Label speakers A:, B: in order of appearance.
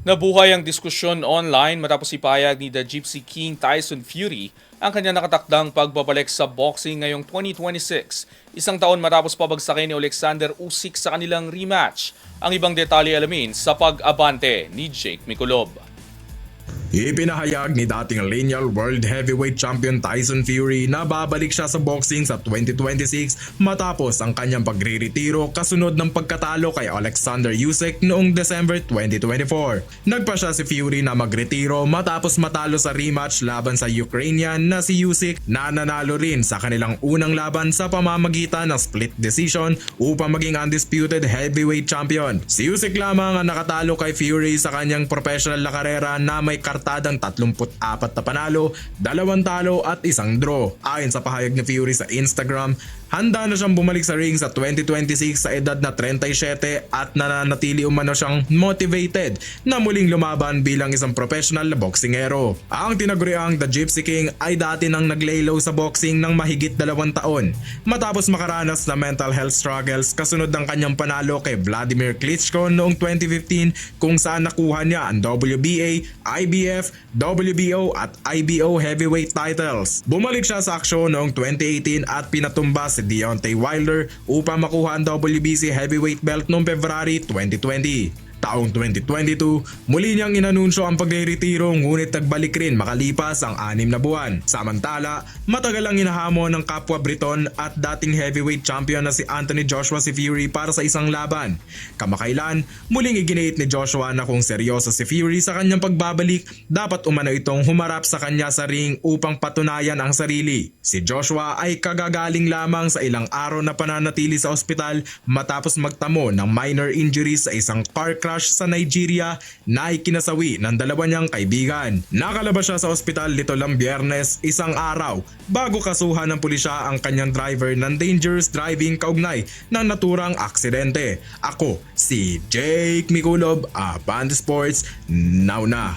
A: Nabuhay ang diskusyon online matapos ipahayag ni The Gypsy King Tyson Fury ang kanyang nakatakdang pagbabalik sa boxing ngayong 2026, isang taon matapos pabagsakin ni Alexander Usyk sa kanilang rematch. Ang ibang detalye alamin sa pag-abante ni Jake Mikulov.
B: Ipinahayag ni dating lineal World Heavyweight Champion Tyson Fury na babalik siya sa boxing sa 2026 matapos ang kanyang pagre-retiro kasunod ng pagkatalo kay Alexander Usyk noong December 2024. Nagpa siya si Fury na magretiro matapos matalo sa rematch laban sa Ukrainian na si Usyk na nanalo rin sa kanilang unang laban sa pamamagitan ng split decision upang maging undisputed heavyweight champion. Si Usyk lamang ang nakatalo kay Fury sa kanyang professional na karera na may kartadang 34 na panalo, 2 talo at 1 draw. Ayon sa pahayag ni Fury sa Instagram, handa na siyang bumalik sa ring sa 2026 sa edad na 37 at nananatili umano siyang motivated na muling lumaban bilang isang professional na boksingero. Ang tinaguriang The Gypsy King ay dati nang naglaylo sa boxing ng mahigit 2 taon matapos makaranas na mental health struggles kasunod ng kanyang panalo kay Vladimir Klitschko noong 2015 kung saan nakuha niya ang WBA, IBF, WBO at IBO heavyweight titles. Bumalik siya sa aksyon noong 2018 at pinatumba si Deontay Wilder upang makuha ang WBC heavyweight belt noong February 2020. Taong 2022, muli niyang inanunsyo ang pagre-retiro ngunit nagbalik rin makalipas ang 6 na buwan. Samantala, matagal ang hinahamon ng kapwa Briton at dating heavyweight champion na si Anthony Joshua si Fury para sa isang laban. Kamakailan, muling iginit ni Joshua na kung seryoso si Fury sa kanyang pagbabalik, dapat umano itong humarap sa kanya sa ring upang patunayan ang sarili. Si Joshua ay kagagaling lamang sa ilang araw na pananatili sa ospital matapos magtamo ng minor injuries sa isang car crash sa Nigeria na ikinasawi ng dalawa niyang kaibigan. Nakalabas siya sa ospital nito lang Biyernes, isang araw bago kasuhan ng pulisya ang kanyang driver ng dangerous driving kaugnay ng naturang aksidente. Ako si Jake Mikulov, Abante Sports, now na.